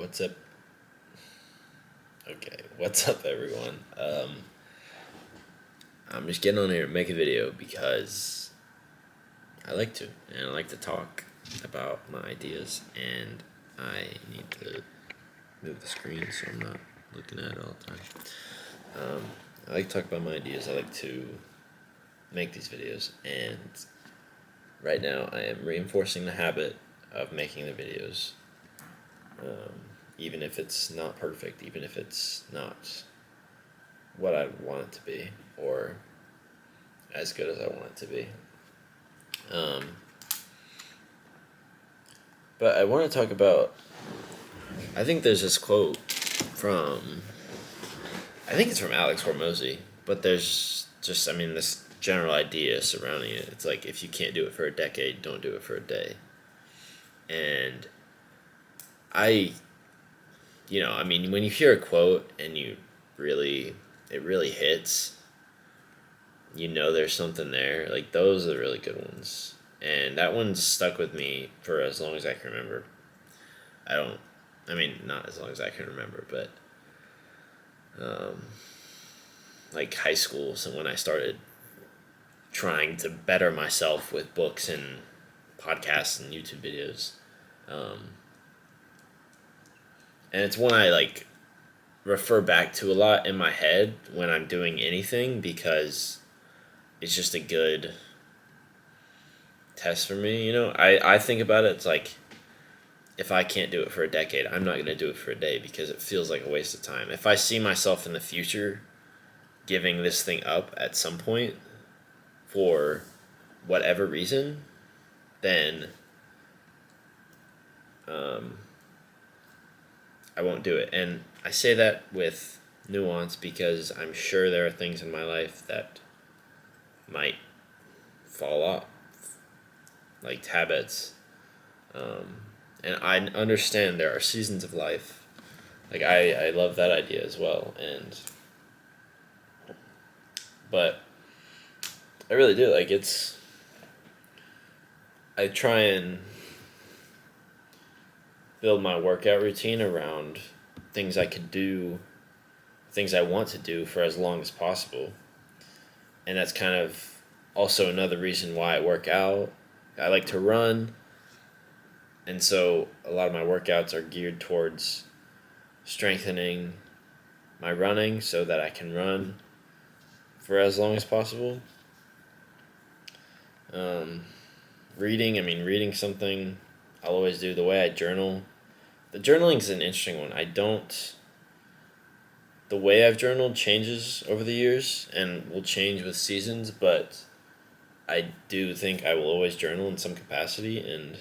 what's up? Okay, what's up, everyone? I'm just getting on here to make a video because I like to, and I like to talk about my ideas, and I need to move the screen so I'm not looking at it all the time. I like to talk about my ideas. I like to make these videos, and right now I am reinforcing the habit of making the videos. Even if it's not perfect, even if it's not what I want it to be, or as good as I want it to be. But I want to talk about, I think there's this quote from, I think it's from Alex Hormozi, but there's just, this general idea surrounding it. It's like, if you can't do it for a decade, don't do it for a day. And when you hear a quote and it really hits, there's something there. Like, those are the really good ones. And that one's stuck with me for as long as I can remember. Not as long as I can remember, but, like high school, so when I started trying to better myself with books and podcasts and YouTube videos. And it's one I refer back to a lot in my head when I'm doing anything, because it's just a good test for me. I think about it, it's like, if I can't do it for a decade, I'm not going to do it for a day, because it feels like a waste of time. If I see myself in the future giving this thing up at some point for whatever reason, then I won't do it. And I say that with nuance, because I'm sure there are things in my life that might fall off, like habits. And I understand there are seasons of life. Like, I love that idea as well. But I really do. I try and build my workout routine around things I could do, things I want to do for as long as possible. And that's kind of also another reason why I work out. I like to run, and so a lot of my workouts are geared towards strengthening my running so that I can run for as long as possible. Reading something I'll always do. The way I journal, the journaling is an interesting one. The way I've journaled changes over the years and will change with seasons, but I do think I will always journal in some capacity, and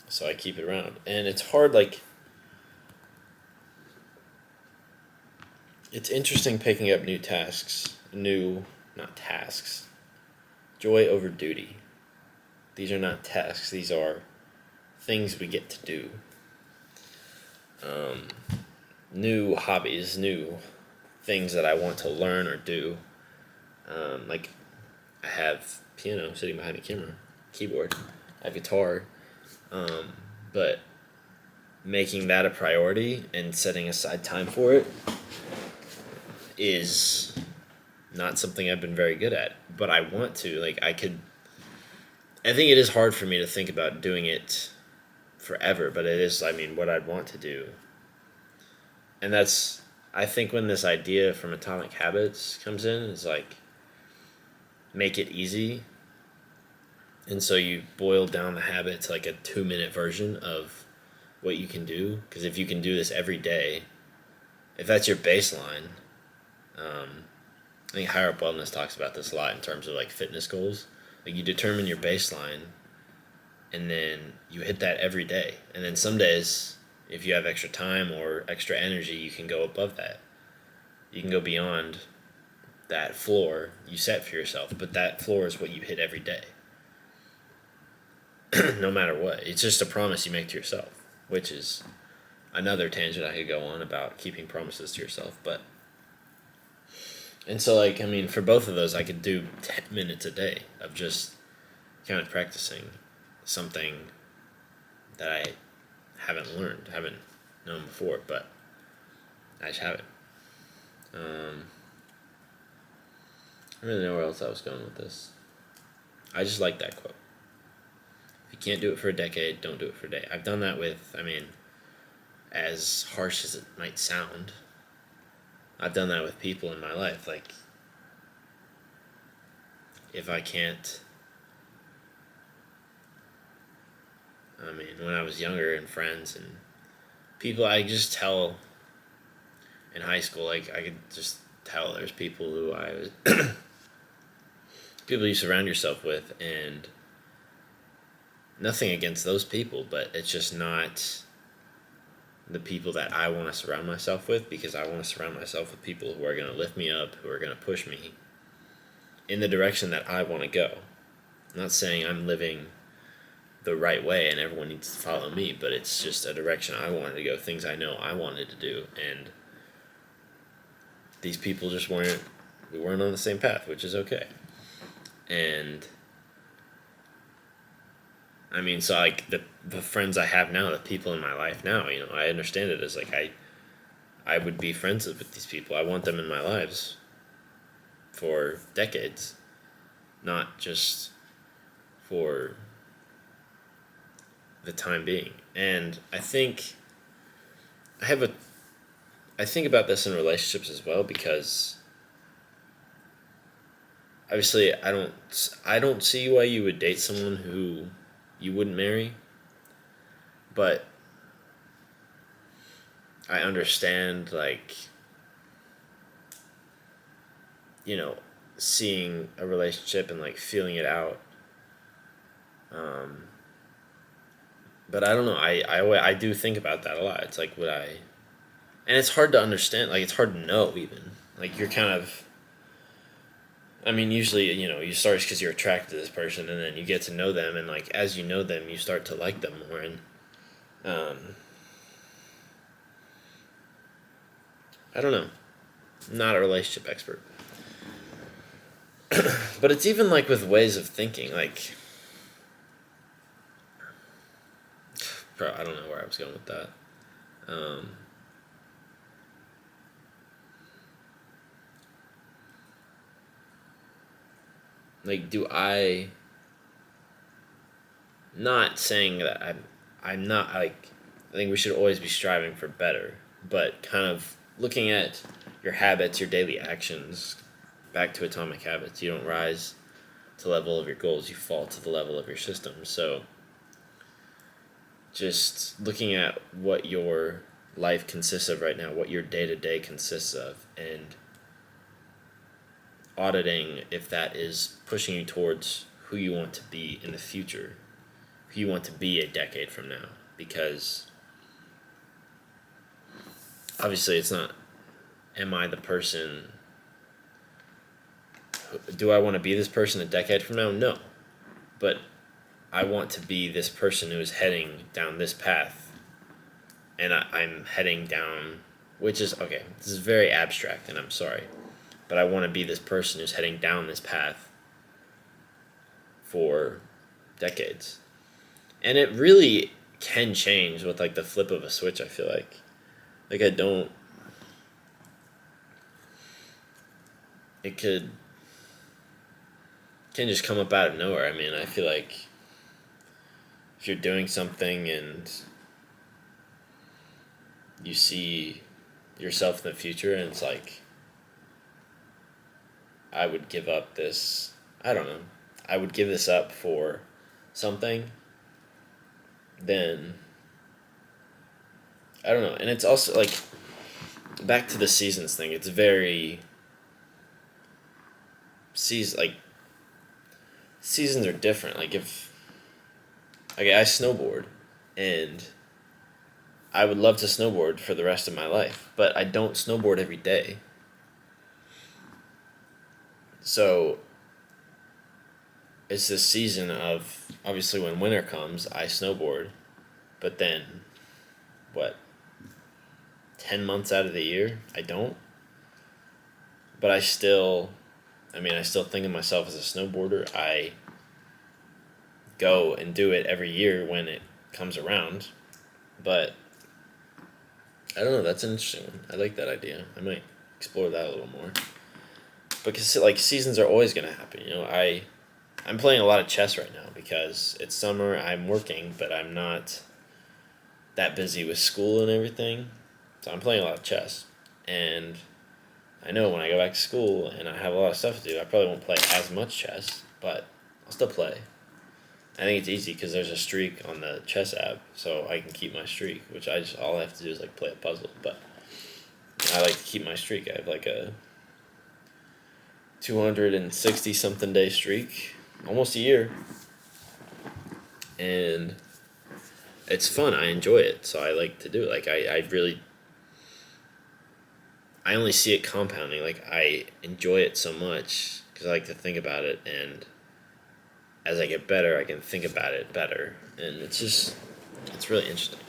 so I keep it around. And it's hard, it's interesting picking up not tasks, joy over duty. These are not tasks, these are things we get to do. New hobbies, new things that I want to learn or do. I have piano sitting behind a keyboard. I have guitar. But making that a priority and setting aside time for it is not something I've been very good at. But I want to. I think it is hard for me to think about doing it forever, but it is, what I'd want to do. And that's, I think, when this idea from Atomic Habits comes in, is make it easy. And so you boil down the habit to a 2-minute version of what you can do. Because if you can do this every day, if that's your baseline, I think Higher Up Wellness talks about this a lot in terms of fitness goals. You determine your baseline, and then you hit that every day. And then some days, if you have extra time or extra energy, you can go above that. You can go beyond that floor you set for yourself, but that floor is what you hit every day. No matter what. It's just a promise you make to yourself, which is another tangent I could go on about keeping promises to yourself. And so, for both of those, I could do 10 minutes a day of just kind of practicing something that I haven't known before, but I just haven't. I don't really know where else I was going with this. I just like that quote. If you can't do it for a decade, don't do it for a day. I've done that with, as harsh as it might sound, I've done that with people in my life. Like, if I can't, when I was younger and friends and people, I just tell in high school, like, I could just tell there's people who I was, people you surround yourself with, and nothing against those people, but it's just not the people that I want to surround myself with, because I want to surround myself with people who are going to lift me up, who are going to push me in the direction that I want to go. I'm not saying I'm living the right way and everyone needs to follow me, but it's just a direction I wanted to go, things I know I wanted to do, and these people just we weren't on the same path, which is okay. And so like the friends I have now, the people in my life now, I understand it as like I would be friends with these people. I want them in my lives for decades, not just for the time being. And I think I think about this in relationships as well, because obviously I don't see why you would date someone who you wouldn't marry, but I understand, like, seeing a relationship and like feeling it out. But I don't know. I do think about that a lot. It's like, would I? And it's hard to understand. Like, it's hard to know even. Like, you're kind of. Usually, you start because you're attracted to this person, and then you get to know them, and like as you know them, you start to like them more. And I don't know. I'm not a relationship expert, but it's even like with ways of thinking. Like, bro, I don't know where I was going with that. Like, do I? Not saying that I'm not like. I think we should always be striving for better, but kind of looking at your habits, your daily actions. Back to atomic habits. You don't rise to the level of your goals. You fall to the level of your system. So, just looking at what your life consists of right now, what your day-to-day consists of, and auditing if that is pushing you towards who you want to be in the future, who you want to be a decade from now. Because obviously it's not, am I the person, do I want to be this person a decade from now? No. But I want to be this person who is heading down this path, and I'm heading down, which is, okay, this is very abstract, and I'm sorry, but I want to be this person who's heading down this path for decades. And it really can change with like the flip of a switch, I feel like. Like, it can just come up out of nowhere. I feel like if you're doing something and you see yourself in the future and it's like, I would give up this, I don't know, I would give this up for something, then I don't know. And it's also like, back to the seasons thing, it's very seasons are different. Like, if, okay, I snowboard, and I would love to snowboard for the rest of my life, but I don't snowboard every day. So it's this season of, obviously when winter comes, I snowboard, but then, what, 10 months out of the year, I don't. But I still think of myself as a snowboarder. I go and do it every year when it comes around. But I don't know. That's an interesting one. I like that idea. I might explore that a little more. Because like seasons are always gonna happen. I'm playing a lot of chess right now because it's summer. I'm working, but I'm not that busy with school and everything. So I'm playing a lot of chess, and I know when I go back to school and I have a lot of stuff to do, I probably won't play as much chess, but I'll still play. I think it's easy because there's a streak on the chess app, so I can keep my streak. Which all I have to do is like play a puzzle. But I like to keep my streak. I have like a 260 something day streak, almost a year, and it's fun. I enjoy it, so I like to do it. Like I only see it compounding. Like I enjoy it so much because I like to think about it, and as I get better, I can think about it better, and it's really interesting.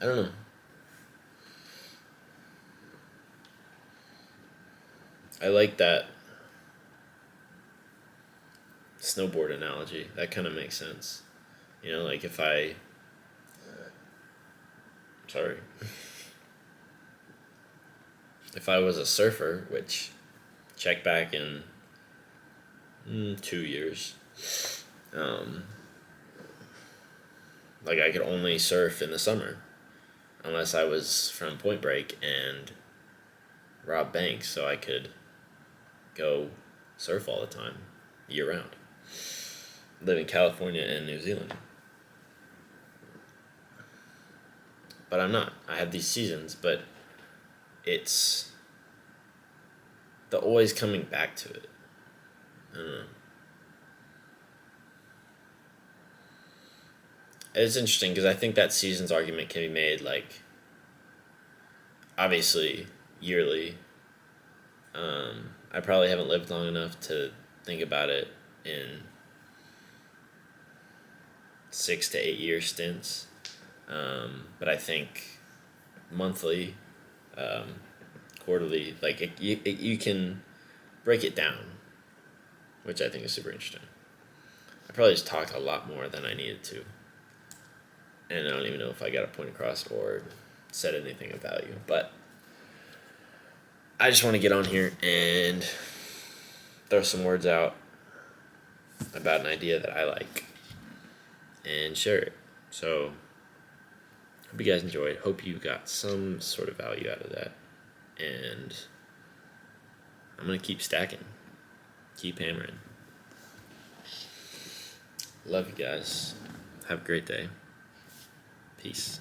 I don't know. I like that snowboard analogy. That kind of makes sense. Like if I, sorry, if I was a surfer, which check back in 2 years, um, like I could only surf in the summer, unless I was from Point Break and rob banks, so I could go surf all the time, year round. Live in California and New Zealand. But I'm not. I have these seasons, but it's the always coming back to it. I don't know. It's interesting because I think that seasons argument can be made like, obviously, yearly. I probably haven't lived long enough to think about it in 6 to 8 year stints. But I think monthly, um, quarterly, like you can break it down, which I think is super interesting. I probably just talked a lot more than I needed to, and I don't even know if I got a point across or said anything of value. But I just want to get on here and throw some words out about an idea that I like and share it. So, hope you guys enjoyed. Hope you got some sort of value out of that. And I'm going to keep stacking, keep hammering. Love you guys. Have a great day. Peace.